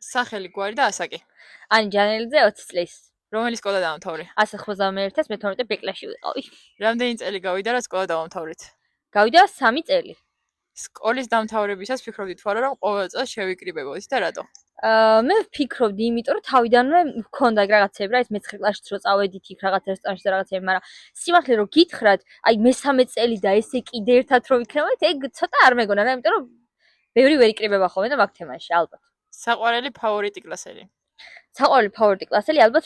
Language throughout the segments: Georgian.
სახელი, გვარი და ასაკი. ანი ჯანელიძე 20 წლის. რომელი სკოლა დაამთავრე? 191-12 ბეკლაში ვიყავი. რამდენი წელი გავიდა რა სკოლა დავამთავრეთ? გავიდა 3 წელი. სკოლის დამთავრებისას ფიქრობდით თუ არა რომ ყოველ წელს შევიკრიბებოდით და რატო? მე ვფიქრობდი, იმიტომ რომ თავიდანვე მქონდა რაღაცები, რა ის მე-9 კლასში რო წავედით იქ რაღაც რესტორანში და რაღაცები, მაგრამ სიმართლე რომ გითხრათ, აი მე-3 წელი და ესე კიდე ერთად რო ვიქნებოდით, ეგ ცოტა არ მეგონა რა, იმიტომ რომ ბევრი ვერ იკრიბება ხოლმე და მაგ თემაში, ალბათ. საყვარელი ფავორიტი კლასელი. საყვარელი ფავორიტი კლასელი, ალბათ,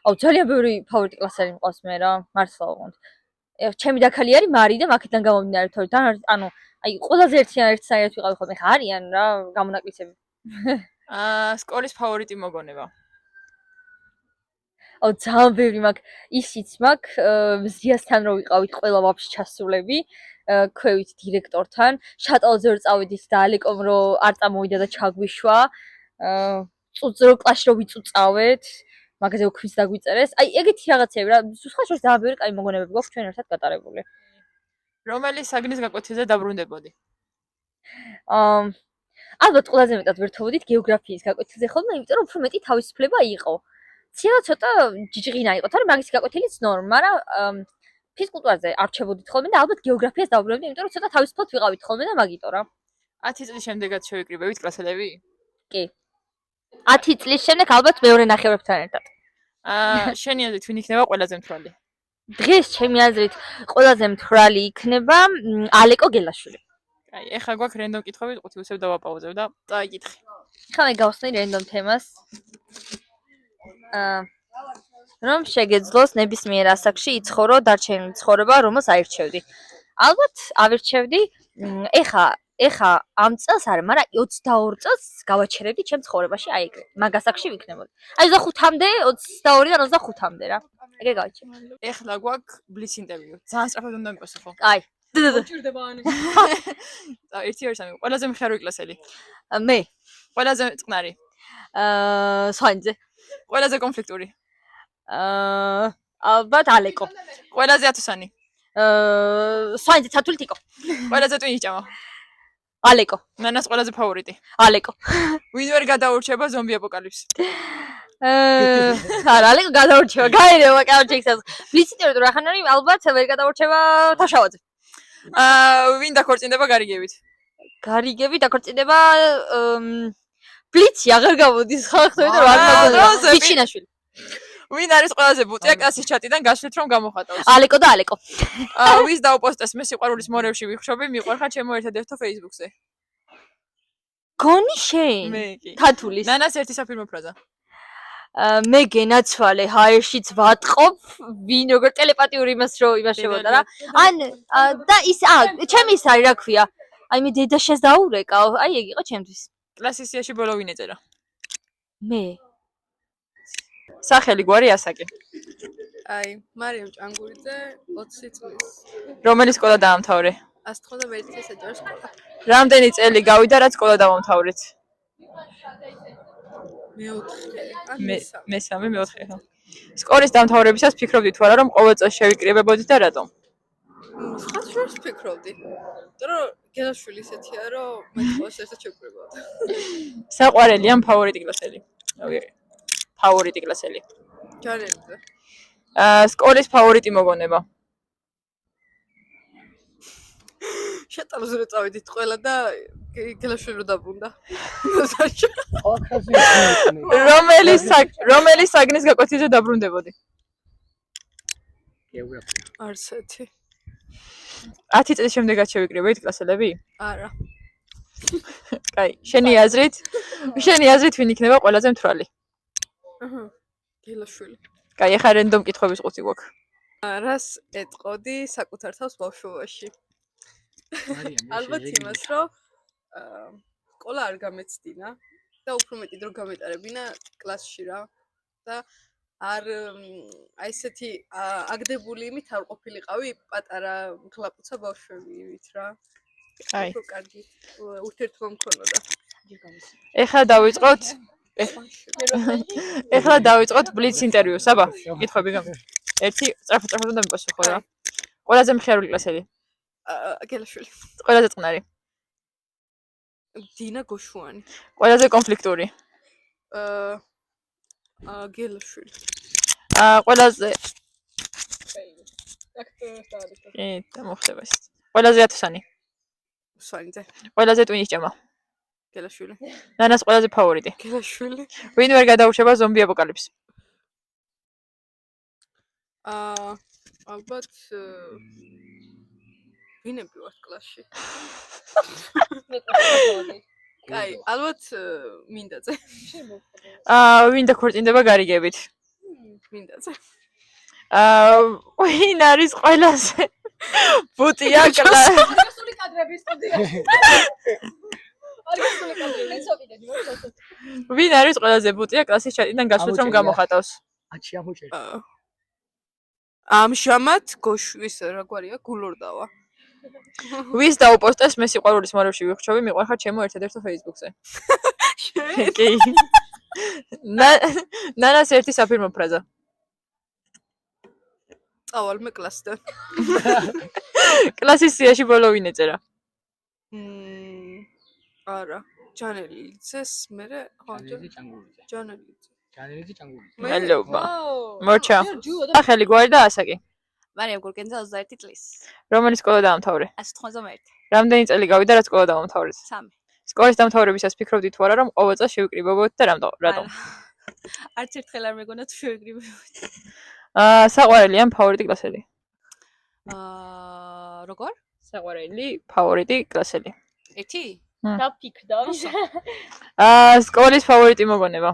აუ ძალიან ბევრი ფავორიტი კლასელი მყავს მე რა, მართლა ვუყოთ. ჩემი დაქალი არის მარი და მაქედან გამომდინარე, თორე ანუ აი ყველაზე ერთსაერთ ვიყავი ხოლმე, ხა არიან რა გამონაკლისები. სკოლის ფავორიტი მოგონება. აუ ძალიან ბევრი მაქვს, ისიც მაქვს, მზიასთან რო ვიყავით ყველა ვაფშე ჩასულები, ქვევით დირექტორთან, შატალზე რო წავედით და ალეკომ რო არ წამოვიდა და ჩაგვიშვა, რო კლასში რო ვიწუწავეთ, მაგაზე ოქმის დაგვიწერეს. აი ეგეთი რაღაცები რა, სხვა შორის ძალიან ბევრი კაი მოგონებები გვაქვს ჩვენ ერთად გატარებული. რომელი საგნის გაკვეთილზე დაბრუნდებოდი? ალბათ ყველაზე მეტად ვერთობოდით გეოგრაფიის გაკვეთილზე ხოლმე, იმიტომ რომ უფრო მეტი თავისუფლება იყო. ცილა ცოტა ჯიჯღინა იყო, თორემ მაგის გაკვეთილიც ნორმა, მაგრამ ფიზკულტურაზე არჩებოდით ხოლმე და ალბათ გეოგრაფიას დავბრუნებდი, იმიტომ რომ ცოტა თავისუფლად ვიყავით ხოლმე და მაგიტო რა. 10 წლის შემდეგაც შევიკრიბებით კლასელები? კი. 10 წლის შემდეგ ალბათ მეორე ნახევრებთან ერთად. შენი აზრით ვინ იქნება ყველაზე მთვრალი? დღეს ჩემი აზრით ყველაზე მთვრალი იქნება ალეკო გელაშვილი. აი, ეხლა გვაქვს რენდომ კითხვები, ყუთი უსევ დავაპაუზებ და წაიკითხე. ხა მე გავხსნი რენდომ თემას. რომ შეგეძლოს ნებისმიერ ასაკში იცხოვრო დარჩენილი ცხოვრება, რომელს აირჩევდი. ალბათ ავირჩევდი, ეხა ამ წელს არა, მაგრამ 22 წელს გავაჩერებდი ჩემ ცხოვრებაში აი ეგრე. მაგ ასაკში ვიქნებოდი. აი 25-მდე, 22-დან 25-მდე რა. ეგრე გავაჩერებდი. ეხლა გვაქვს ბლიც ინტერვიუ. ძალიან სწრაფად უნდა მიყოსო ხო? აი. უჭირდება ანი. ერთი ორი სამი. ყველაზე მხიარული კლასელი. მე. ყველაზე წყნარი. სვანძე. ყველაზე კონფლიქტური. ალბათ ალეკო. ყველაზე ათუსანი. სვანძე თათულტიკო. ყველაზე ტვინი ჭამა. ალეკო. ნანას ყველაზე ფავორიტი. ალეკო. ვინ ვერ გადაურჩება ზომბი აპოკალიფსი? არა, ალეკო გადაურჩება. გაირევა კარჩი იქსაც. ბლიცინტერვიუ რა ხან არის, ალბათ ვერ გადაურჩება თაშავაძე. ვინ დაქორწინდება გარიგებით? გარიგები დაქორწინდება ბლიცი აღარ გამოდის ხალხო და რა მოგონება. ბიჩინაშვილი. ვინ არის ყველაზე ბუტია კლასის ჩატიდან გასვლით რომ გამოხატავს? ალეკო და ალეკო. ვის დაუპოსტეს მე სიყვარულის მორევში ვიხშობი, მიყვარხარ ჩემო ერთადერთო Facebook-ზე. გონი შენ? მე კი. თათულის. ნანას ერთი საფირმო ფრაზა. მე გენაცვალე ჰაერშიც ვატყობ, ვინ როგორ ტელეპათიური იმას შევოდა რა. ან და ის ჩემი ის არის რა ქვია. აი მე დედაშეს დაურეკავ, აი ეგ იყო ჩემთვის. კლასის სიაში ბოლო ვინ ეწერა? მე. სახელი, გვარი, ასაკი. აი, მარიამ ჭანგურიძე 20 წლის. რომელი სკოლა დაამთავრე? 191 საჯარო სკოლა. რამდენი წელი გავიდა რაც სკოლა დავამთავრეთ? მესამე, მეოთხე ხო. სკოლის დამთავრებისას ფიქრობდით თუ არა რომ ყოველ წელს შევიკრიბებოდით და რატომ? სხვა შორის ფიქრობდი. იმიტომ გელაშვილი ისეთია რომ მე ყოველს ერთად შევკრიბებოდი. საყვარელი ან ფავორიტი კლასელი? ფავორიტი კლასელი. ჯანელიძე. სკოლის ფავორიტი მოგონება. შეტალზე რო წავედით ყველა და გელაშვილი რო დაბრუნდა. რომელი საგნის გაკვეთილზე დაბრუნდებოდი? გეოგრაფია. არსეთი. 10 წლის შემდეგაც შევიკრიბებით კლასელები? არა. კაი, შენი აზრით ვინ იქნება ყველაზე მთვრალი? გელაშვილი. კაი, ეხლა რენდომ კითხვების ყუთი გვაქვს. რას ეტყოდი საკუთარ თავს ბავშვობაში? ალბათ იმას, რომ სკოლა არ გამეცდინა და უფრო მეტი დრო გამეტარებინა კლასში რა და არ აი ესეთი აგდებული იმით არ ყოფილიყავი პატარა ქლაპუცა ბავშვებით რა. აი. უფრო კარგი ურთიერთობა მქონოდა. ეხლა დავიწყოთ ბლიც ინტერვიუ, საბა? კითხვები გამი. ერთი სწრაფად უნდა მიყოსო ხო რა. ყველაზე მხიარული კლასელი? გელაშვილი. ყველაზე წყნარი? დინა გოშუანი. ყველაზე კონფლიქტური? გელაშვილი. ყველაზე მოხდება ეს. ყველაზე ათოსანი. სვანიძე. ყველაზე ტვინის ჭამა. გელაშვილი. ნანას ყველაზე ფავორიტი. გელაშვილი. ვინ ვერ გადაურჩება ზომბი აპოკალიფს? ალბათ ვინები ვართ კლასში? კაი, ალბათ მინდაძე. ვინ დაქორწინდება გარიგებით? მინდაძე. ვინ არის ყველაზე ბუტია კლასი? არგასული კადრები სტუდიაში. არგასული კადრები ცოტიდები მოხდა. ვინ არის ყველაზე ბუტია კლასის ჩატიდან გასვლით რომ გამოხატავს? აჩი ამოჭერი. ამჟამად გოშვის რა გვარია გულორდავა. ვის დაუპოსტეს მე სიყვარულის მორევში ვიხრჩობი მიყვარხარ ჩემო ერთადერთო Facebook-ზე. კი. ნანას ერთი საფირმო ფრაზა. წავალ მე კლასიდან. კლასის სიაში ბოლო ვინ ეწერა? არა, ჯანელიძეს მერე ჯანელიძე ჭანგულიძე. ჯანელიძე. ჯანელიძე ჭანგულიძე. მელობა. მოჩა. ახალი გვარი და ასაკი. მარიამ გურკენძე 21 წლის. რომელი სკოლა დაამთავრე? 191. რამდენი წელი გავიდა რა სკოლა დაამთავრეთ? 3. სკოლის დამთავრებისას ფიქრობდი თუ არა რომ ყოველ წელს შევიკრიბებოდ და რატომ? არც ერთხელ არ მეგონა თუ შევიკრიბებოდი. საყვარელი ან ფავორიტი კლასელი? როგორ? საყვარელი, ფავორიტი კლასელი. ერთი? დაფიქრდა. სკოლის ფავორიტი მოგონება.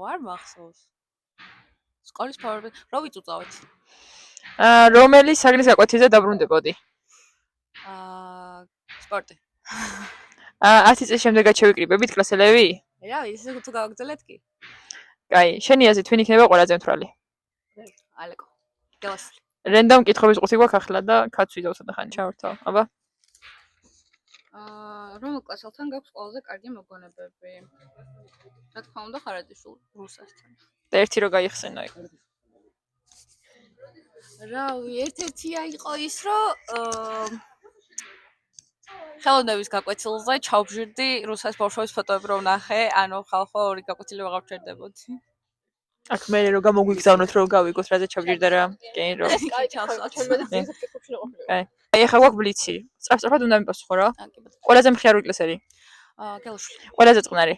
ვარ მახსოვს. სკოლის ფავორიტი. რა ვიწუწავთ? რომელი საგნის გაკვეთილზე დაბრუნდებოდი? სპორტი. 10 წლის შემდეგაც შევიკრიბებით კლასელები? რა ვიცი, თუ გავაგზავნეთ კი. კაი, შენი აზრით ვინ იქნება ყველაზე მთვრალი? ალეკო. გელაშვილი. რენდომ კითხების ყუთი გვაქვს ახლა და კაც ვიზავ სადახანი ჩავართავ. აბა. რომელ კლასელთან გაქვს ყველაზე კარგი მოგონებები? რა თქმა უნდა, ხარაჯიშვილ რუსასთან. და ერთი რო გაიხსენო იქ. რავი, ერთ-ერთია იყო ის, რომ ხელოვნების გაკვეთილზე ჩავბჟირდი რუსას ბავშვების ფოტოები რომ ნახე, ანუ ხალხო ორი გაკვეთილი ვეღარ ვჩერდებოდი. აქ მე რო გამოგვიგზავნოთ რომ გავიგოთ რაზე ჩავჯირდა რა. კი რო. კაი, ჩავსვათ. კაი. აი ახლა გვაქვს ბლიცი. სწრაფ-სწრაფად უნდა მიპასუხო რა. ყველაზე მხიარული კლასელი? გელაშვილი. ყველაზე წყნარი?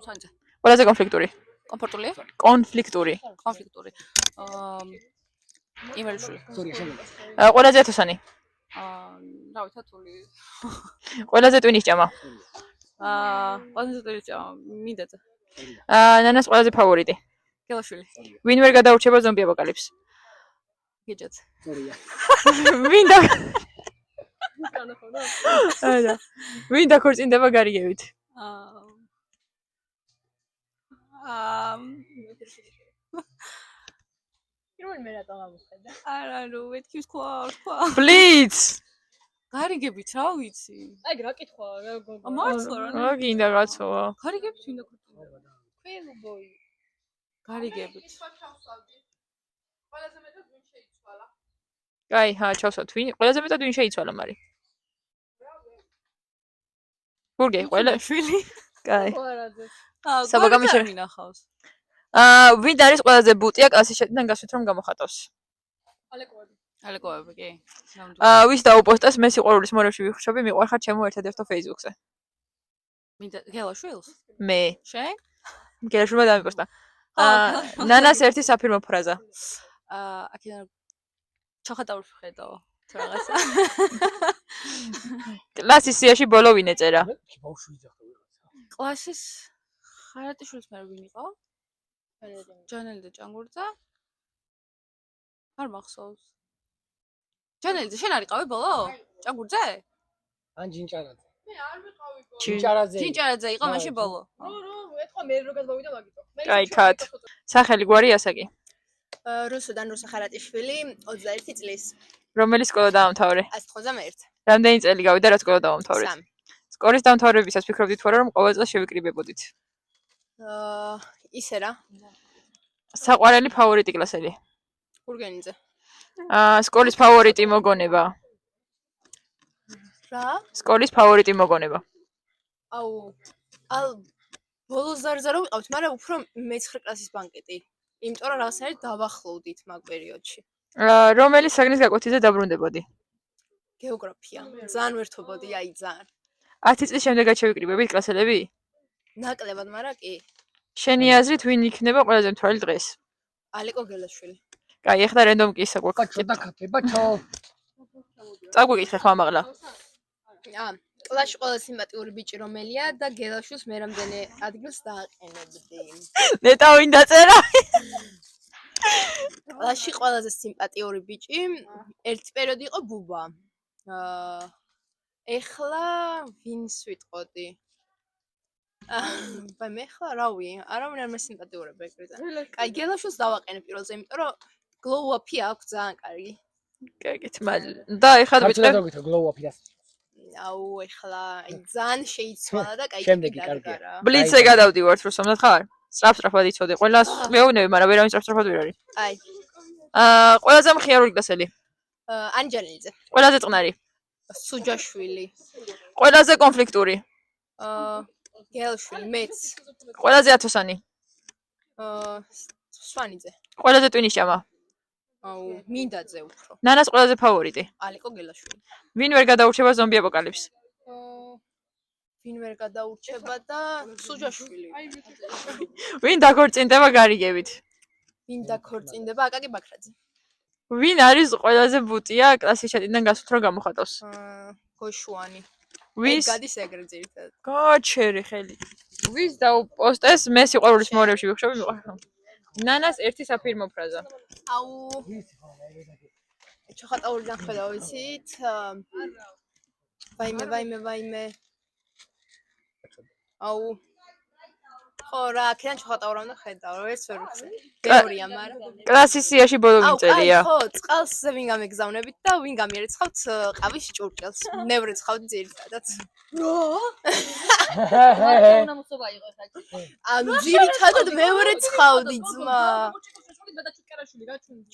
სვანიძე. ყველაზე კონფლიქტური? კომფორტულია? კონფლიქტური. კონფლიქტური. იმელიშვილი. სორია შეგე. ყველაზე ათოსანი? რავი, თათული. ყველაზე ტვინის ჭამა? ყველაზე ტვინის ჭამა, მინდაძე. ნანას ყველაზე ფავორიტი? გელაშვილი. ვინ ვერ გადაურჩება ზომბი აპოკალიფს? გიჯაძე. სორია. ვინ და არა. ვინ დაქორწინდება გარიგებით? პირველი მე რატომ ამოხედა? არა, ნუ მეთქი თქვა. ბლიც. გარიგებით რა ვიცი. აი რა კითხვა რა გოგო. მართლა რა. რა გინდა კაცოა? გარიგებით ვინ დაქორწინდება? ქვილბოი. გარიგებით. ყველაზე მეტად ვინ შეიცვალა? კაი, ჩავსვათ ვინ? ყველაზე მეტად ვინ შეიცვალა მარი? გურგე, ყველა შვილი. კაი. ხوارაძე. საბა გამიშე- მინახავს. ვინ არის ყველაზე ბუტია კლასის შეტიდან გასვით რომ გამოხატავს? ალეკოები. ალეკოები კი. ვის დაუპოსტეს მე სიყვარულის მორევში ვიხრჩობი მიყვარხარ ჩემო ერთადერთო Facebook-ზე? მინდა გელაშვილს? მე. შენ? გელაშვილმა დამიპოსტა. ნანას ერთი საფირმო ფრაზა. აქედან ჩახატაურ ხედავ თუ რაღაცა. კლასის სიაში ბოლო ვინ ეწერა? ბავშვი ძახდა ვიღაცა. კლასის ხარატიშვილის მე ვინ იყო? ჯანელი და ჭანგურძა. არ მახსოვს. ჯანელი შენ არ იყავი ბოლო? ჭანგურძე? ან ჯინჭარაძე. მე არ ვიყავი ბოლო. ჯინჭარაძე. ჯინჭარაძე იყო მაშინ ბოლო. ეთქვა მე რო გადმოვიდა მაგითო. კაი, კატ. სახელი გვარი ასაკი. რუსუდან რუსა ხარატიშვილი 21 წლის. რომელი სკოლა დაამთავრე? 191. რამდენი წელი გავიდა რა სკოლა დაამთავრეთ? 3. სკოლის დამთავრებისას ფიქრობდით თუ არა რომ ყოველ წელს შევიკრიბებოდით? ისე რა. საყვარელი ფავორიტი კლასელი? გურგენიძე. სკოლის ფავორიტი მოგონება? რა? სკოლის ფავორიტი მოგონება? აუ, ბოლოს ზარზა რომ ვიყავთ, მაგრამ უფრო მე-9 კლასის ბანკეტი. იმიტომ რომ რაღაცნაირად დავახლოვდით მაგ პერიოდში. რომელი საგნის გაკვეთილზე დაბრუნდებოდი? გეოგრაფია. ძალიან ვერთობოდი, აი ძალიან. 10 წლის შემდეგაც შევიკრიბებით კლასელები? ნაკლებად, მაგრამ კი. შენი აზრით ვინ იქნება ყველაზე მთვარი დღეს? ალეკო გელაშვილი. კაი, ეხლა რენდომ კისა ბაჩო გვაქვს. დაკათე, ბაჩო. წაგვიკითხე ხო ამაღლა. კლასში ყველაზე სიმპათიური ბიჭი რომელია და გელაშვილს მე რამდენი ადგილს დააყენებდი. ნეტა ვინ დაწერა? კლასში ყველაზე სიმპათიური ბიჭი ერთი პერიოდი იყო ბუბა. ეხლა ვინს ვიტყოდი? მე ხლა რავი, არავინ არ მესიმპათიურებ ეგრეზე. კაი, გელაშვილს დავაყენებ პირველზე, იმიტომ რომ glow up-ი აქვს ძალიან კარგი. კაი, და ეხლა ვიწყებ. გითხრა glow up-ი და აუ, ეხლა ძალიან შეიცვალა და კაი. შემდეგი კარგია. ბლიცზე გადავდივართ, რუსამნად ხარ? სწრაფ-სწრაფად იცოდე. ყველას მეუბნები, მაგრამ ვერავინ სწრაფ-სწრაფად ვერ არის. აი, ყველაზე მხიარული კლასელი. ანჯელიძე, ყველაზე წყნარი. სუჯაშვილი, ყველაზე კონფლიქტური. გელაშვილი, მეც, ყველაზე ათოსანი. სვანიძე, ყველაზე ტვინიშამა. აუ, მინდაძე უფრო. ნანას ყველაზე ფავორიტი. ალეკო გელაშვილი. ვინ ვერ გადაურჩება ზომბი აპოკალიფს? ვინ ვერ გადაურჩება და სუჯაშვილი. ვინ დაგორწინდება გარიგებით? ვინ დაქორწინდება? აკაკი ბაქრაძე. ვინ არის ყველაზე ბუტია კლასის ჩატიდან გასვლით რომ გამოხატავს? გოშუანი. ვის გადის ეგრე ძირითადად. გაჩერი ხელი. ვის დაუპოსტეს მე სიყვარულის მოორევში ვიხშობი მიყვარხო. ნანას ერთი საფირმო ფრაზა. აუ. ჩოხატაურიდან ხედა ვიცით. ვაიმე. აუ. ხო რა, აქედან ჩოხატაურა უნდა ხედავ, ეს ვერ ვიხსენ. ბევრია, მაგრამ. კლასის სიაში ბოლო ვინწერია. ხო, წყალზე ვინ გამეგზავნებით და ვინ გამიერეცხავთ ყავის ჭურჭელს. მე ვრეცხავდი ძირითადად. უნამოსობა იყო ხა. ანუ ძირითადად მე ვრეცხავდი ძმა.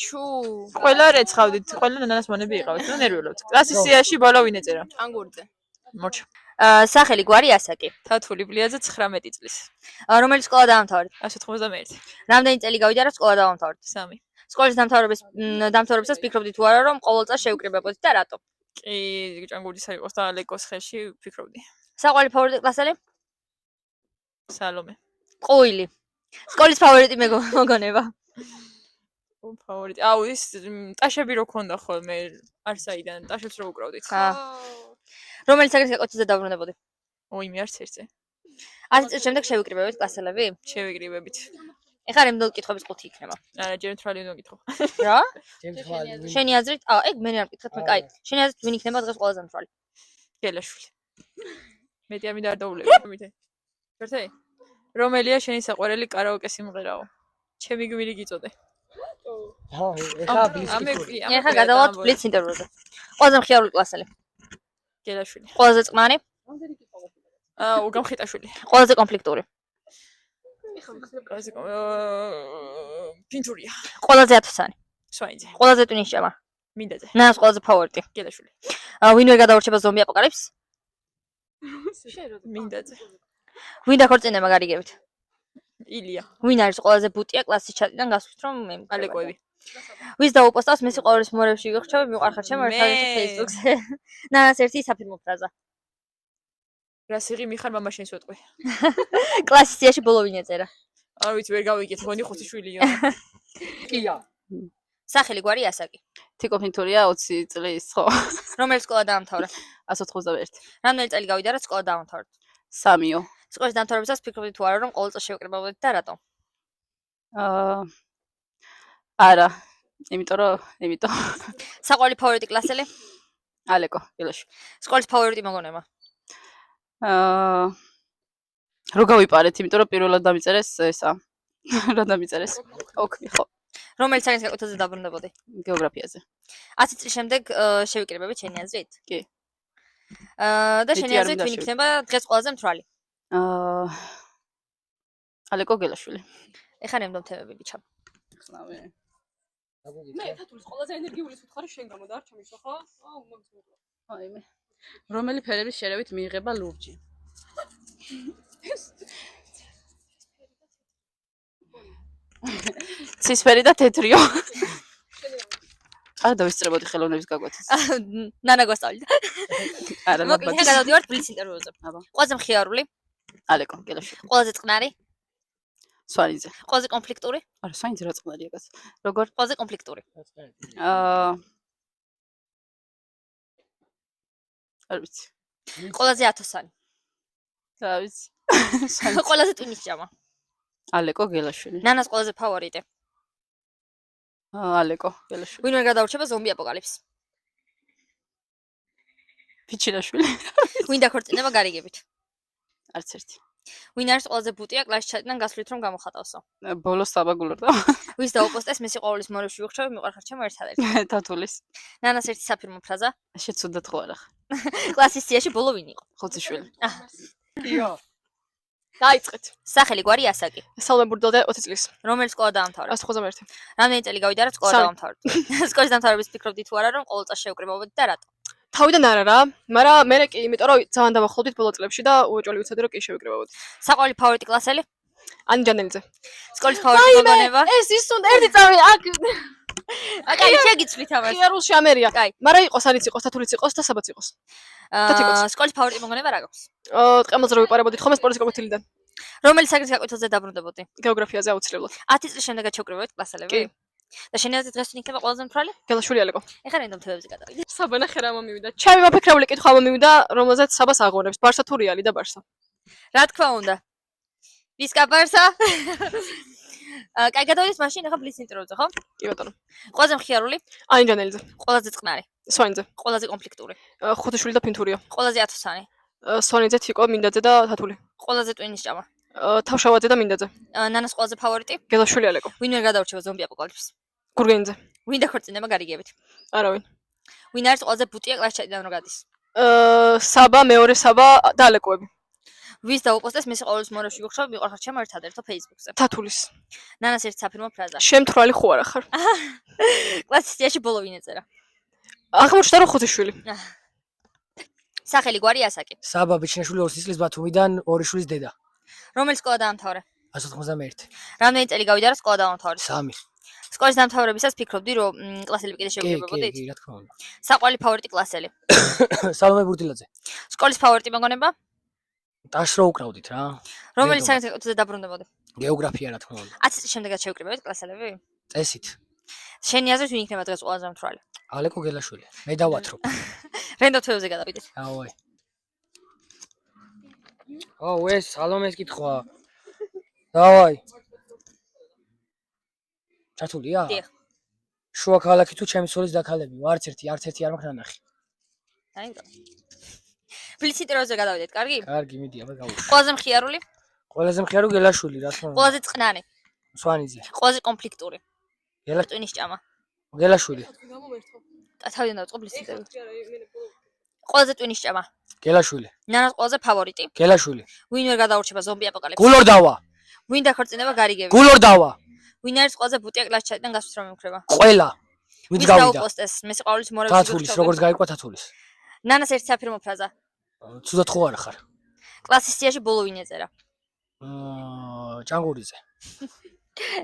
ჩუ. ყველა რეცხავდით, ყველა ნანას მონები იყავით, ნუ ნერვიულობთ. კლასის სიაში ბოლო ვინ ეწერა? ჭანგურზე. მოჩ. სახელი გვარი ასაკი. თათული ბლიაძე 19 წლის. რომელი სკოლა დაამთავრეთ? 191. რამდენი წელი გავიდა რა სკოლა დაამთავრეთ? 3. სკოლის დამთავრებისას ფიქრობდი თუ არა რომ ყოველ წელს შევკრიბებოდი და რატო? კი, ჭანგურისა იყოს და ალეკოს ხელში ფიქრობდი. საყვარელი ფავორიტი კლასელი? სალომე. ყუილი. სკოლის ფავორიტი მოგონება. ფავორიტი. აუ, ის ტაშები რო ქონდა ხოლმე არსაიდან, ტაშებს რო უკრავდით. რომელი საგნის გაკვეთილზე დაბრუნდებოდი? ოიმე არც ერთზე. 10 წლის შემდეგ შევიკრიბებით კლასელები? შევიკრიბებით. ეხლა რემდო კითხების 5 იქნება. არა, ჯერ მთვალი უნდა გითხო. რა? ჩემს შენი აზრით, ეგ მე არ მკითხეთ, მე კაი. შენი აზრით ვინ იქნება დღეს ყველაზე მთვალი? გელაშვილი. მეტი ამი არ დაულევი მითე. შორტე? რომელია შენი საყვარელი კარაოკე სიმღერაო? ჩემი გმირი გიწოდე. ეხა ბლიცი. ეხლა გადავალთ ბლიც ინტერვიუზე. ყველაზე მხიარული კლასელი? გელაშვილი. ყველაზე წყნარი? უგამხიტაშვილი. ყველაზე კონფლიქტური? პინტურია. ყველაზე ათოსანი? სვანიძე. ყველაზე ტვინიშამა? მინდაძე. ნანას ყველაზე ფავორიტი? გელაშვილი. ვინ ვერ გადაურჩება ზომბი აპოკალიფს? მინდაძე. ვინ დაქორწინება გარიგებით? ილია. ვინ არის ყველაზე ბუტია კლასის ჩატიდან გასვლით რომ მე ალეკვები. ვის დაუპოსტავს მე სიყვარულის მოორევში ვიხშობ მიყვარხარ ჩემ ერთადერთ Facebook-ზე. ნანას ერთი საფირმო ფრაზა. რა სიღი მიხარ მამაშენს ვეტყვი. კლასის სიაში ბოლო ვინ ეწერა? არ ვიცი, ვერ გავიგეთ, გონი ხუთი შვილია. კია. სახელი გვარი ასაკი. თიკო ფინთურია 20 წლის, ხო? რომელი სკოლა დაამთავრა? 191. რამდენი წელი გავიდა რა სკოლა დაამთავრეთ? 3-ო. სკოლის დამთავრებისას ფიქრობდი თუ არა რომ ყოველ წელს შევკრიბებოდით და რატო? არა, იმიტომ. საყვარელი ფავორიტი კლასელი? ალეკო, გელაშვილი. სკოლის ფავორიტი მოგონება? რო გავიპარეთ, იმიტომ რომ პირველად დამიწერეს ესა. რა დამიწერეს? ოქი, ხო. რომელი საგნის გაკვეთილზე დაბრუნდებოდი? გეოგრაფიაზე. 10 წლის შემდეგ შევიკრიბებით შენი აზრით? კი. და შენი აზრით ვინ იქნება დღეს ყველაზე მთვალი? ალეკო გელაშვილი. ეხლა რემდომ თემები ბიჭო? ხსნავე. მე თათულის ყველაზე ენერგიული სუთხარი შენ გამოდა არ ჩამიშვა ხო? მაგის მოკლა. აიმე. რომელი ფერების შერევით მიიღება ლურჯი? ეს ცისფერი და თეთრიო. არ დავისწრებოდი ხელოვნების გაკვეთას. ნანა გვასწავლიდა. არა, მოკლედ, ლაბად. გადავდივართ ბლიც ინტერვიუზე. აბა. ყველაზე მხიარული, ალეკო, გელაშვილი. ყველაზე წყნარი, სვანიძე. ყველაზე კონფლიქტური, არა, სვანიძე რა წყნარია კაც. როგორ? ყველაზე კონფლიქტური. არ ვიცი. ყველაზე ათოსანი. რა ვიცი. ყველაზე ტვინის ჭამა. ალეკო, გელაშვილი. ნანას ყველაზე ფავორიტი. ალეკო, გელაშვილი. ვინმე გადაურჩება ზომბი აპოკალიფს. ფიჩილაშვილი. ვინ დაქორწინება გარიგებით. არც ერთი. ვინ არის ყველაზე ბუტია კლასში ჩატიდან გასვლით რომ გამოხატავსო. ბოლოს საბაგულობდა. ვის დაუპოსტეს მისი ყოვლის მორევში ვიხშავ მიყვარხარ ჩემო ერთადერთი. თათულის. ნანას ერთი საფირმო ფრაზა. შეცუდათ ხო არა. კლასის სიაში ბოლო ვინ იყო? ხოციშვილი. იო. დაიწყეთ. სახელი გვარი ასაკი. სალმე ბურდელდა 20 წლის. რომელი სკოლა დაამთავრა? 191. რამდენი წელი გავიდა რა სკოლა სამი. დაამთავრეთ? სკოლის დამთავრების ფიქრობდი თუ არა რომ ყოველ წელს შევკრიბობდი და რატო? თავიდან არა რა, მაგრამ მე კი იმიტომ რომ ძალიან დავახლოვდით ბოლო წლებში და უეჭველი ვიცოდი რომ კი შევიკრებავდი. საყვარელი ფავორიტი კლასელი? ანი ჯანელიძე. სკოლის ფავორიტი მოგონება? ეს ის უნდა ერთი წამი აქ აკაი შეგიცვლით ამას. ხიარულში ამერია. კაი. მაგრამ იყოს არიც იყოს, თათურიც იყოს და საბაც იყოს. სკოლის ფავორიტი მოგონება რა გაქვს? ტყემელზე რო ვიყარებოდით ხომ სპორტის გაკვეთილიდან. რომელი საკითხის გაკვეთილზე დაბრუნდებოდი? გეოგრაფიაზე აუცილებლად. 10 წლის შემდეგ ჩავკრიბებთ კლასელები? კი. და შენი აზრით დღეს ვინ იქნება ყველაზე მთვრალი? გელაშვილი ალეკო. ეხლა რენდომ თემებზე გადავიდეთ. საბა ნახე რა მომივიდა. ჩემი მოფიქრებული კითხვა მომივიდა, რომელზეც საბას აღონებს. ბარსა თუ რეალი და ბარსა. რა თქმა უნდა. ვისკა ბარსა? კაი, გადავიდეთ მაშინ ახლა ბლიც ინტერვიუზე, ხო? კი ბატონო. ყველაზე მხიარული, ანი ჯანელიძე. ყველაზე წყნარი, სვანიძე. ყველაზე კონფლიქტური, ხუთიშვილი და ფინთურიო. ყველაზე ათოსანი, სვანიძე, თიკო, მინდაძე და თათული. ყველაზე ტვინის ჭამა. თავშავაძე და მინდაძე. ნანას ყველაზე ფავორიტი, გელაშვილი ალეკო. ვინ ვერ გადაურჩება ზომბი აპოკალიფს? გურგენიძე. ვინ დაქორწინება გარიგებით? არავინ. ვინ არის ყველაზე ბუტია კლასში ჩატიდან რო გადის? საბა, მეორე საბა და ალეკოები. ვის დაუპოსტეს მისი ყოვლის მორევში ვიხშავ მიყვარხარ ჩემო ერთადერთო Facebook-ზე? თათულის. ნანას ერთი საფირმო ფრაზა. შემთვრალი ხო არა ხარ? კლასის სიაში ბოლო ვინ ეწერა? აღმოჩნდა რომ ხუთიშვილი. სახელი გვარი ასაკი. საბა ბიჩნაშვილი 20 წლის ბათუმიდან ორი შვილის დედა. რომელი სკოლა დაამთავრე? 191. რამდენი წელი გავიდა რა სკოლა დაამთავრე? 3. სკოლის დამთავრებისას ფიქრობდი რომ კლასელები კიდე კი, შევკრიბებოდით? კი, რა თქმა უნდა. საყვარელი ფავორიტი კლასელი. სალომე ბურდილაძე. სკოლის ფავორიტი მოგონება? დაშრო უკრავდით რა. რომელი მეგობრად. საკითხზე გაკვეთილზე დაბრუნდებოდი? გეოგრაფია რა თქმა უნდა. 10 წლის შემდეგაც შევკრიბებოდით კლასელები? წესით. შენი აზრით ვინ იქნება დღეს ყველაზე მთვრალი? ალეკო გელაშვილი. მე დავათრობ. რენდო თვეებზე გადავიდეთ. აუე. აუ ეს სალომეს კითხვა. დავაი. ჩათულია? დიახ. შუა ქალაქი თუ ჩემი სოლის დაქალები, არც ერთი არ მაქვს ნანახი. აინდო. ბლიც ინტერვიუზე გადავიდეთ, კარგი? კარგი, მიდი, აბა გავუშვი. ყველაზე მხიარული, ყველაზე მხიარო გელაშვილი, რა თქმა უნდა. ყველაზე წყნარი, სვანიძე. ყველაზე კონფლიქტური. გელა ტვინის ჭამა. გელაშვილი. თავიდან დავწყო ბლიც ინტერვიუ. ყველაზე ტვინის ჭამა. გელაშვილი. ნანას ყველაზე ფავორიტი. გელაშვილი. ვინ ვერ გადაურჩება ზომბი აპოკალიფსში? გულორდავა. ვინ დაქორწინება გარიგებით? გულორდავა. ვინ არის ყველაზე ბუტია კლასში ჩატიდან გასვით რომ იმქრება? ყველა. ვინც ვის გავიდა? დაუპოსტეს მისი ყოვლის მორევში? თათულის, როგორც გაიყვა თათულის. ნანას ერთი საფირმო ფრაზა. ცუდად ხო არა ხარ? კლასის სიაში ბოლო ვინ ეწერა? ჭანგურიძე.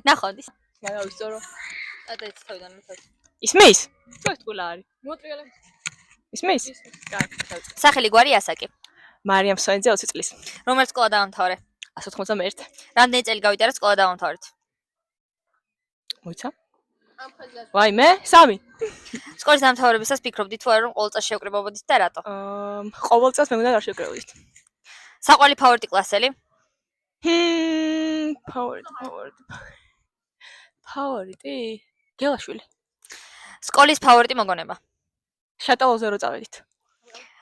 ნახონდის. გადავისწორო. ატეც თავიდან მოთხოვ. ისმის? თუ ეს თულა არის. მოტრიალე. ისმის? სახელი გვარი ასაკი. მარიამ სვანიძე 20 წლის. რომელი სკოლა დაამთავრე? 191. რამდენი წელი გავიდა რა სკოლა დაამთავრეთ? მოიცა? ვაი მე? 3. სკოლის დამთავრებისას ფიქრობდი თუ არა რომ ყოველ წელს შევკრიბებოდით და რატო? ყოველ წელს მე უნდა არ შევკრებოდით. საყვარელი ფავორიტი კლასელი? ფავორიტი? გელაშვილი. სკოლის ფავორიტი მოგონება? შატალოზე რო წავედით.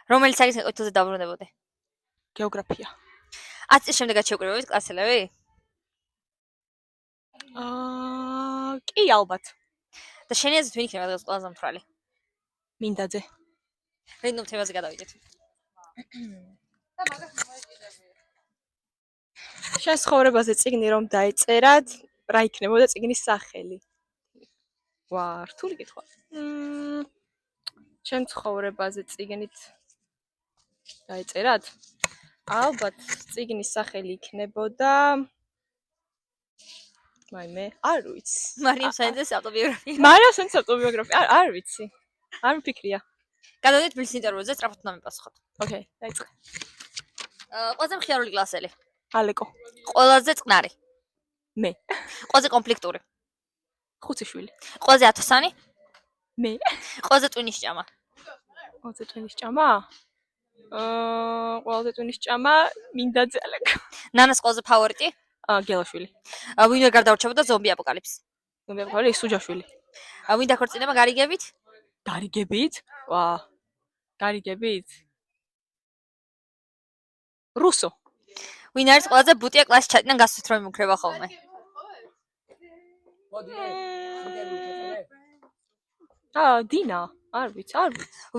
რომელი საკითხის გაკვეთილზე დაბრუნდებოდი? გეოგრაფია. 10 წლის შემდეგაც შევკრიბებოდით კლასელები? კი ალბათ. და შენი აზრით ვინ იქნება დღეს ყველაზე მთვრალი? მინდაძე. რენდომ თემაზე გადავიდეთ. შენ ცხოვრებაზე წიგნი რომ დაეწერად, რა იქნებოდა წიგნის სახელი? ვა, რთული კითხვა. შენ ცხოვრებაზე წიგნით დაეწერად? ალბათ წიგნის სახელი იქნებოდა მაიმე, არ ვიცი. მარიამ საინძეს ავტობიოგრაფია. მარიამ საინძეს ავტობიოგრაფია, არ ვიცი. არ მფიქრია. გადავიდეთ ბლიც ინტერვიუზე, სწრაფად უნდა მიპასუხოთ. ოკეი, დაიწყე. ყველაზე მხიარული კლასელი. ალეკო, ყველაზე წყნარი. მე. ყველაზე კონფლიქტური. ხუციშვილი. ყველაზე ათოსანი. მე. ყველაზე ტვინის ჭამა. ყველაზე ტვინის ჭამა? ყველაზე ტვინის ჭამა მინდაძე ალეკო. ნანას ყველაზე ფავორიტი. გელაშვილი. ვინ ვერ გარდაურჩებოდა ზომბი აპოკალიფსს. მე მყავი სუჯაშვილი. ვინ დაქორწინება გარიგებით? გარიგებით? ვა. გარიგებით? რუსო. ვინ არის ყველაზე ბუტია კლასში ჩატიდან გასვით რომ იმუქრება ხოლმე? დინა. არ ვიცი.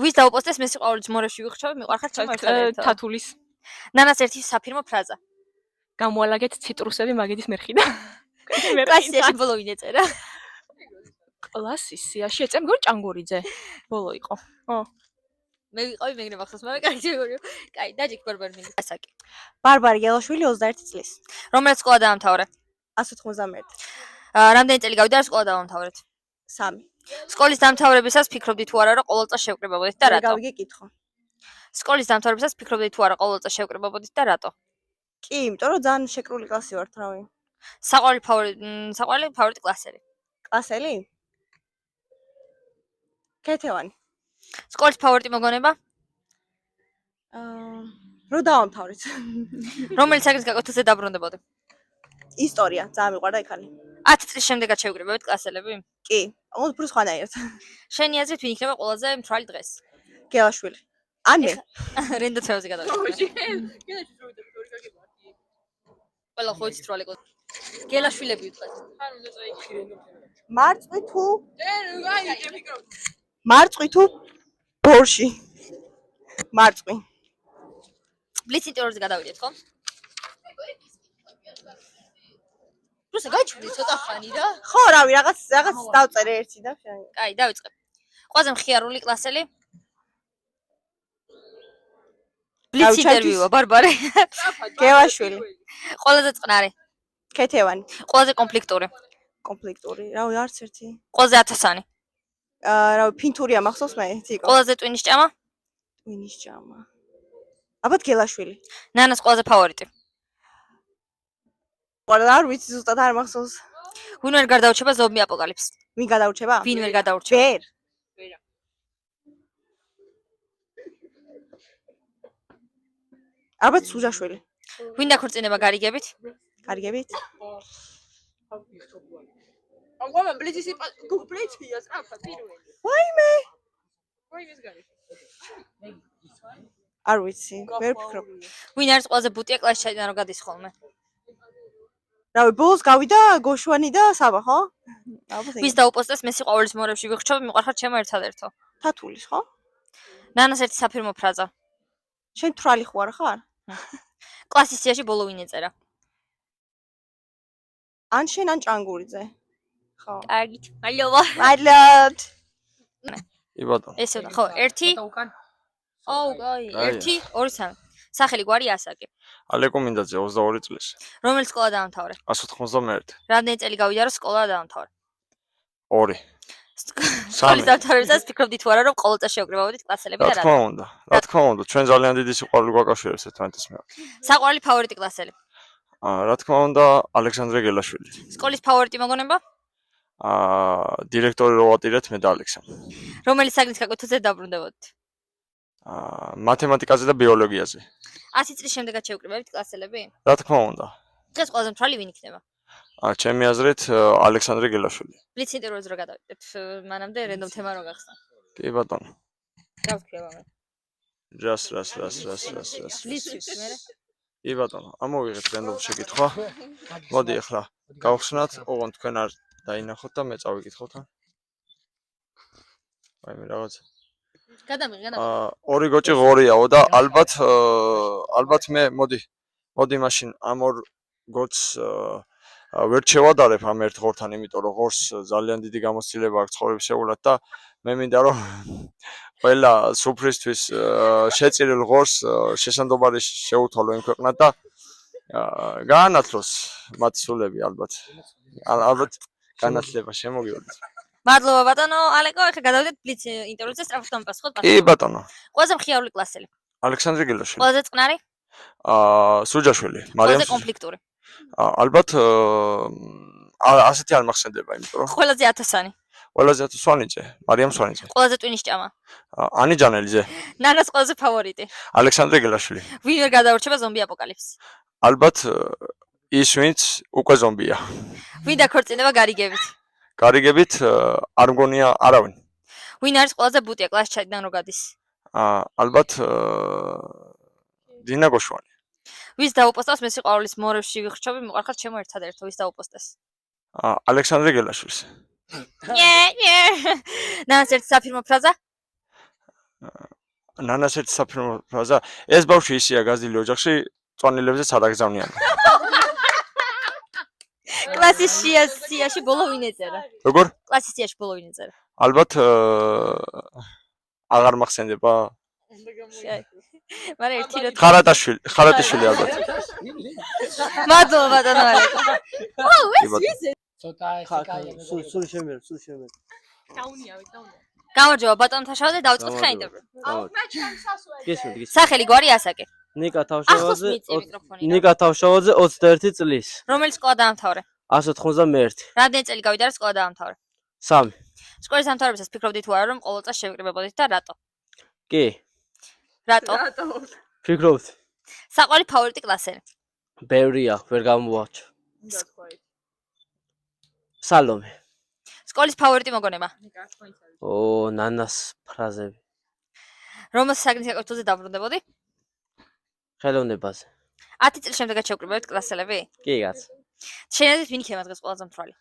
ვის დაუპოსტეს მე სიყვარულის მორევში ვიხრჩავ, მიყვარხარ ჩემო ერთადერთო. თათულის. ნანას ერთი საფირმო ფრაზა. გამოალაგეთ ციტრუსები მაგედის მერხიდა. კლასიაში ბოლო ვინ ეწერა? კლასის სიაში ეწემ გոր ჭანგორიძე. ბოლო იყო. მე ვიყავი მეგრე მახსოვს, მაგრამ კაი შეგორიო. კაი, დაჯიქ ბარბარ მინდა. ასაკი. ბარბარე გელაშვილი 21 წლის. რომელიც სკოლა დაამთავრე? 191. რამდენი წელი გავიდა სკოლა დაამთავრეთ? 3. სკოლის დამთავრებისას ფიქრობდი თუ არა რომ ყოველ წელს შევკრებებოდით და რატო? გავიგე კითხვა. სკოლის დამთავრებისას ფიქრობდი თუ არა ყოველ წელს შევკრებებოდით და რატო? კი, იმიტომ რომ ძალიან შეკრული კლასი ვართ, რავი. საყვარელი ფავორიტი კლასელი. კლასელი? კეთევანი. სკოლის ფავორიტი მოგონება? რო დავამთავრეთ. რომელი საკითხი გაკეთოზე დაბრუნდებოდი? ისტორია, ძალიან მიყვარდა იქალი. 10 წლის შემდეგაც შევკრებებით კლასელები? კი, უფრო სხვანაირად. შენი აზრით ვინ იქნება ყველაზე მთვრალი დღეს? გელაშვილი. ან მე. რენდო თეოზე გადავიდეთ. ყველა ხო იცით როა ლეკო. გელაშვილები ვიტყვეთ. მარწყვი თუ მარწყვი თუ ბორში. მარწყვი. ბლიც ინტერვიუზე გადავიდეთ, ხო? რუსა გაჩვდი ცოტა ხანი და ხო, რავი, რაღაც დავწერე ერთი და შენ. კაი, დავიწყებ. ყველაზე მხიარული კლასელი? ბლიც ინტერვიუა, ბარბარე. გელაშვილი. ყველაზე წყნარი? კეთევანი. ყველაზე კონფლიქტური? კონფლიქტური. რავი, არც ერთი. ყველაზე ათოსანი? რავი, ფინთურია მახსოვს მე, ციკო. ყველაზე ტვინის ჭამა? ტვინის ჭამა. აბათ გელაშვილი. ნანას ყველაზე ფავორიტი? არ ვიცი ზუსტად არ მახსოვს. ვინ ვერ გარდაურჩება ზომბი აპოკალიფსს? ვინ გადაურჩება? ვინ ვერ გადაურჩება? ვერ. აბათ სუჟაშვილი. ვინ დაქორწინება გარიგებით? კარგებით? ამგვარად ბლიცის ბლიცია სწრაფად პირველი. ვაიმე. ვაიმეს გარი. არ ვიცი, ვერ ვფიქრობ. ვინ არის ყველაზე ბუტია კლასში ჩაიდან რომ გადის ხოლმე? რავი, ბოლოს გავიდა გოშვანი და საბა, ხო? ალბათ ვის დაუპოსტეს მე სიყვარულის მორევში ვიხრჩავ, მიყვარხარ ჩემო ერთადერთო. თათულის, ხო? ნანას ერთი საფირმო ფრაზა. შენ თვრალი ხوار ხარ? კლასის სიაში ბოლო ვინ ეწერა? ან შენ ან ჭანგურიძე. ხო. კარგით. მადლობა. მადლობთ. კი ბატონო. ესე უნდა, ხო, 1 აუ, კაი, 1 2 3. სახელი გვარი ასაკი. ალეკო მინდაძე 22 წლის. რომელი სკოლა დაამთავრე? 191. რამდენი წელი გავიდა რომ სკოლა დაამთავრე? 2. სკოლის დამთავრებისას ფიქრობდი თუ არა რომ ყოველ წელს შევკრებავდით კლასელები და რა თქმა უნდა. რა თქმა უნდა, ჩვენ ძალიან დიდი სიყვარული გვაკავშირებს ერთმანეთს მე. საყვარელი ფავორიტი კლასელი? რა თქმა უნდა, ალექსანდრე გელაშვილი. სკოლის ფავორიტი მოგონება? დირექტორი რო ვატირეთ მე და ალექსანდრე. რომელი საკითხი გაკეთოზე დაბრუნდებოდით? მათემატიკაზე და ბიოლოგიაზე. 100 წლის შემდეგაც შევკრებებით კლასელები? რა თქმა უნდა. დღეს ყველაზე მთვრალი ვინ იქნება? ჩემი აზრით ალექსანდრე გელაშვილი. ბლიც ინტერვიუზე რო გადავიდეთ, მანამდე რენდომ თემა რო გახსნა. კი ბატონო. რა ვქრება მე? რას. ბლიცის მე. კი ბატონო, ამოვიღეთ რენდომ შეკითხვა. მოდი ახლა გავხსნათ, ოღონდ თქვენ არ დაინახოთ და მე წავიკითხოთ. ვაიმე რაღაცა. გადამიღე. ორი გოჭი ღორიაო და ალბათ მე მოდი მაშინ ამ ორ გოც ვერ შევადარებ ამ ერთ ღორთან, იმიტომ რომ ღორს ძალიან დიდი გამოცდილება აქვს ცხოვრებისეულად და მე მინდა რომ ყველა სუფრისთვის შეწირილ ღორს შესაძლებელი შეუთვალო იმ ქვეყნად და გაანათლოს მათ სულები ალბათ. ალბათ განათლება შემოგიოდეთ. მადლობა ბატონო ალეკო, ეხლა გადავიდეთ ბლიც ინტერვიუზე სწრაფად გამოპასუხოთ კი ბატონო. ყველაზე მხიარული კლასელი, ალექსანდრე გელაშვილი. ყველაზე წყნარი, სუჯაშვილი, ყველაზე მარიამ კონფლიქტური, ალბათ ასეთი არ მახსენდება, იმიტომ რომ ყველაზე ათასანი, ყველაზე სვანიძე, მარიამ სვანიძე. ყველაზე ტვინის ჭამა, ანი ჯანელიძე, ნანას ყველაზე ფავორიტი, ალექსანდრე გელაშვილი. ვინ ვერ გადაურჩება ზომბი აპოკალიფსს, ალბათ ის ვინც უკვე ზომბია. ვინ დაქორწინება გარიგებით, გარიგებით არ მგონია არავინ. ვინ არის ყველაზე ბუტია კლასში ჩაიდან რო გადის, ალბათ დინა გოშვანი. ვის დაუპოსტავს მე სიყვარულის მორევში ვიხრჩობი მოყარხარ ჩემო ერთადერთო ვის დაუპოსტეს, ალექსანდრე გელაშვილის. ნანას ერთი საფირმო ფრაზა, ნანას ერთი საფირმო ფრაზა, ეს ბავშვი ისია გაზრდილი ოჯახში, წვანილებზეც არ აგზავნიან. კლასის სიაში ბოლო ვინ ეწერა, როგორ? კლასის სიაში ბოლო ვინ ეწერა, ალბათ აღარ მახსენდება. მაგრამ ერთი რო ხარატიშვილი ალბათ. მადლობა ბატონო ალეკო. ცოტა ესე კაია. სულ შემერ. გამარჯობა ბატონო თაშავაძე, დავიწყოთ ხა ინტერვიუ. გესმით. სახელი გვარი ასაკი. ნიკა ახლოს მიიწე თავშავაძე. მიკროფონი. ნიკა თავშავაძე 21 წლის. რომელი სკოლა დაამთავრე? 191. რამდენი წელი გავიდა რა სკოლა დაამთავრე? 3. სკოლის დამთავრებისას ფიქრობდი თუ არა რომ ყოველ წელს შევიკრიბებოდით და რატო? კი. რატო? ფიქრობთ. საყვარელი ფავორიტი კლასელი. ბევრია, ვერ გამოვაჩ. სალომე. სკოლის ფავორიტი მოგონება. ნანას ფრაზები. რომელ საგნის საკუთრებზე დაბრუნდებოდი? ხელოვნებაზე. 10 წლის შემდეგაც შევკრიბებთ კლასელები? კი კაც. შენადით ვინ იქნება დღეს ყველაზე მთვრალი?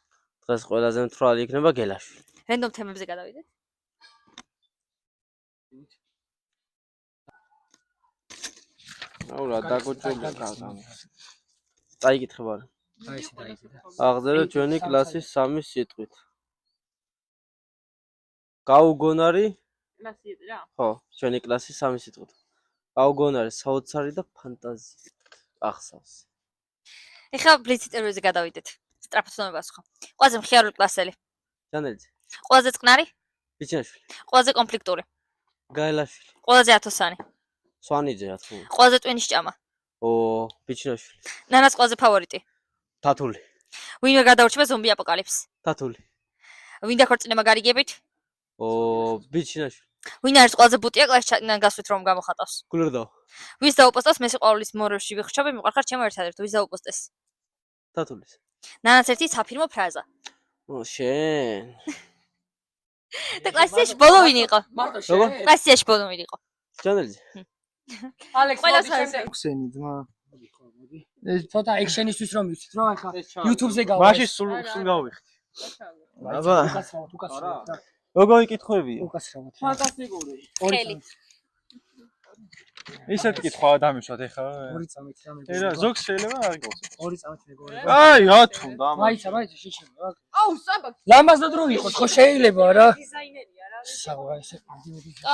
დღეს ყველაზე მთვრალი იქნება გელაშვილი. რენდომ თემებზე გადავიდეთ. რა დაგოჭრებული ხარ. წაიკითხება რა. აი ესე დაიწყე. აღწერა ჩვენი კლასის 3 სიტყვით. გაუგონარი კლასიეტი რა. ხო, ჩვენი კლასის 3 სიტყვით. გაუგონარი, საოცარი და ფანტაზია. ახსავს. ეხლა ბლიც ინტერვიუზე გადავიდეთ. სწრაფად ვთქვამასხო. ყველაზე მხიარული კლასელი. ჯანელიძე. ყველაზე წყნარი, ბიჩიაშვილი. ყველაზე კონფლიქტური, გაელაშვილი. ყველაზე ათოსანი, სვანიძე რა თქმა უნდა. ყველაზე ტვინის ჭამა, ბიჩიაშვილი. ნანას ყველაზე ფავორიტი, თათული. ვინ ვერ გადაურჩება ზომბი აპოკალიფსს, თათული. ვინ დაქორწინება გარიგებით, ბიჩიაშვილი. ვინ არის ყველაზე ბუტია კლასში ჩაიდან გასვით რომ გამოხატავს, გულერდო. ვის დაუპოსტავს მე სიყვარულის მორევში ვიხრჩობი მოყარხარ ჩემო ერთადერთო ვის დაუპოსტეს, თათულის. ნანას ერთი საფირმო ფრაზა შენ. და კლასიაში ბოლო ვინ იყო? როგორ? კლასიაში ბოლო ვინ იყო? ჯანელიძე. ალექს ყველას არის ხსენი ძმა. ცოტა ექშენისთვის რომ ვიცით რომ ახლა YouTube-ზე გავა. მაშინ სულ გავიხდი. აბა. უკასრავად. როგორ იკითხებია? უკასრავად. ფანტასტიკური. ხელი. ისეთი კითხვა დამისვათ ეხლა. 2 წამით რამე. ერა ზოგს შეიძლება არ იყოს. 2 წამით მეგობრებო. აი რა თუნდა. მაიცა შეჩემო. აუ საბა ლამაზად რო ვიყოს ხო შეიძლება რა. დიზაინერია რა საღვა ესე.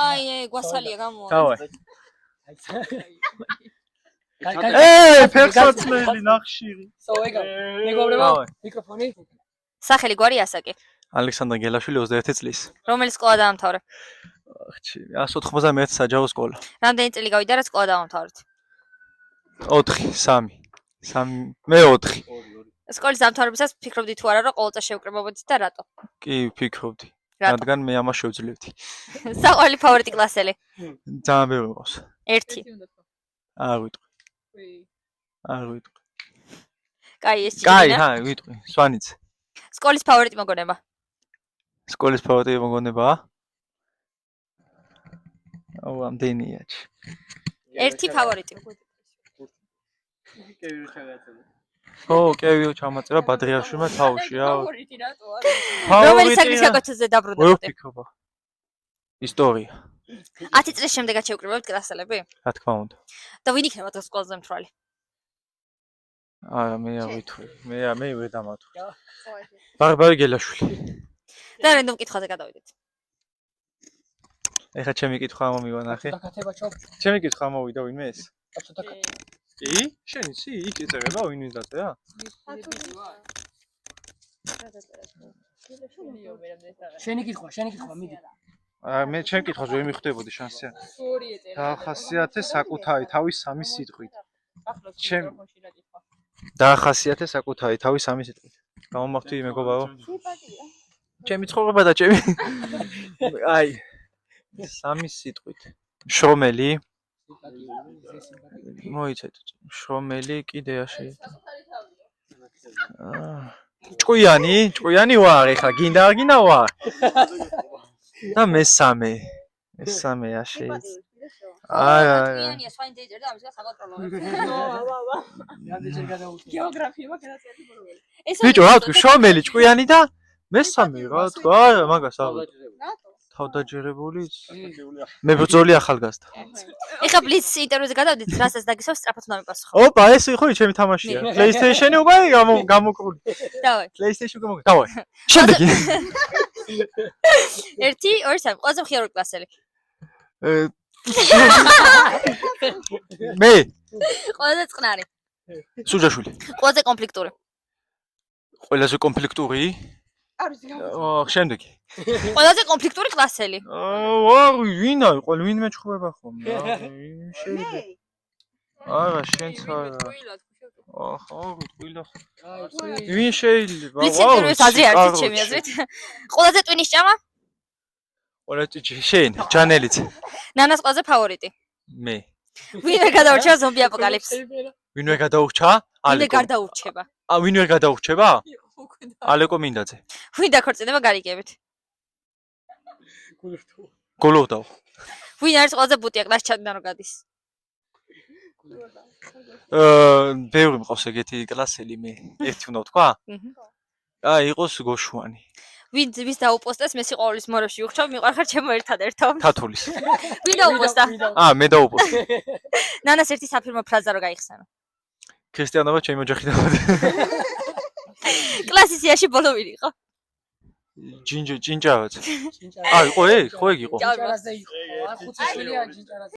აი გვასალია გამოვა დავაი. კაი ფეხსაცმელი ნახშირი. ეგა მეგობრებო მიკროფონი. სახელი გვარი ასაკი ალექსანდრე გელაშვილი 21 წლის. რომელი სკოლა დაამთავრე? ხჩი 191 საჯარო სკოლა. რამდენი წელი გავიდა რა სკოლა დაამთავრეთ? 4, 3. მე 4. სკოლის დამთავრებისას ფიქრობდი თუ არა რომ ყოველ წელს შევკრიბებოდით და რატო? კი, ფიქრობდი. რატო? რადგან მე ამას შევძლებდი. საყვარელი ფავორიტი კლასელი? ძალიან ბევრი ყავს. 1. არ ვიტყვი. არ ვიტყვი. კაი ეს კაი, ჭირინა. ვიტყვი. სვანიძე. სკოლის ფავორიტი მოგონება? სკოლის ფავორიტი მოგონებაა? აუ, ამდენია. 1 ფავორიტი. ო, კევიო ჩამაწერა ბადრიაშვილმა თავში რა. ფავორიტი რატო არ რომელი საგნის საკუთრებზე დაბრუნდებოდი? ფიქრობა. ისტორია. 10 წლის შემდეგაც შევკრიბებთ კლასელები? რა თქმა უნდა. და ვინ იქნება დღეს ყველაზე მთვრალი? არა, მე არ ვითვლი. მე ვერ დამათვლი. ბარბარე გელაშვილი. და რენდომ კითხვაზე გადავიდეთ. ეხლა ჩემი კითხვა მომივა ნახე. დაკათება ჩავ. ჩემი კითხვა მოვიდა ვინმე ეს? ცოტა კი? შენ იცი? იქ ეწერება ვინ ვინდაწერა? შენი კითხვა, მიდი. მე ჩემ კითხვას ვერ მიხვდებოდი შანსი არ. დაახასიათე საკუთარი თავის სამი სიტყვით. ჩემ დაახასიათე საკუთარი თავის სამი სიტყვით. გამომახტი მეგობარო. ჩემი ცხოვრება და ჩემი აი სამი სიტყვით. შრომელი მოიცეთ. შრომელი კიდეა შეიძლება. ჭკვიანი ვარ ეხლა, გინდა არ გინდა ვარ. და მესამე შეიძლება. არა. ჭკვიანია, სვაინზე იწერდა, ამის გას საკონტროლო. გეოგრაფია მაგალითად პრობლემა. ბიჭო, რა თქვი, შრომელი, ჭკვიანი და მესამე რა თქვა? არა, მაგას არ თავდაჯერებული. მებრძოლი ახალგაზრდა. ეხლა ბლიც ინტერვიუზე გადავდით, რასაც დაგისვავს, სწრაფად უნდა მიპასუხო. ოპა, ეს ხო ჩემი თამაშია. PlayStation-ი უკვე გამოყრული. დავაი. PlayStation უკვე დავაი. შემდეგი. 1 2 3 ყველაზე მხიარული კლასელი. მე ყველაზე წყნარი. სუჯაშვილი. ყველაზე კონფლიქტური. ყველაზე კონფლიქტური. შემდეგი. ყველაზე კონფლიქტური კლასელი. ვინ არის? ვინ მეჩხუბება ხოლმე? შეიძლება. არა, შენც არა. ახლა ტყილა. ვინ შეიძლება? ბლიც ინტერვიუს აზრი არ არის ჩემი აზრით. ყველაზე ტვინის ჭამა? ყველაზე შენ, ჯანელიც. ნანას ყველაზე ფავორიტი. მე. ვინმე გადაურჩება ზომბი აპოკალიფს? ვინმე გადაურჩა? ვინმე გარდაურჩება? ვინმე გადაურჩება? ალეკო მინდაძე. ვინ დაქორწინება გარიგებით? გოლოვდავ. ვინ არის ყველაზე ბუტია კლასში ჩადიდან რო გადის? ბევრი მყავს ეგეთი კლასელი მე. ერთი უნდა ვთქვა? აი, იყოს გოშვანი. ვის დაუპოსტეს მე სიყვარულის მორებში ვიხჩავ, მიყვარხარ ჩემო ერთადერთო. თათულის. ვინ დაუპოსტა? მე დაუპოსტე. ნანას ერთი საფირმო ფრაზა რო გაიხსენო. ქრისტიანობა ჩემი ოჯახი დავადე. კლასის სიაში ბოლო ვინ იყო? ჯინჯავაც. აი, ხო ეგ იყო. ჯინჯარაზე იყო. ხუთი შვილია ჯინჯარაზე.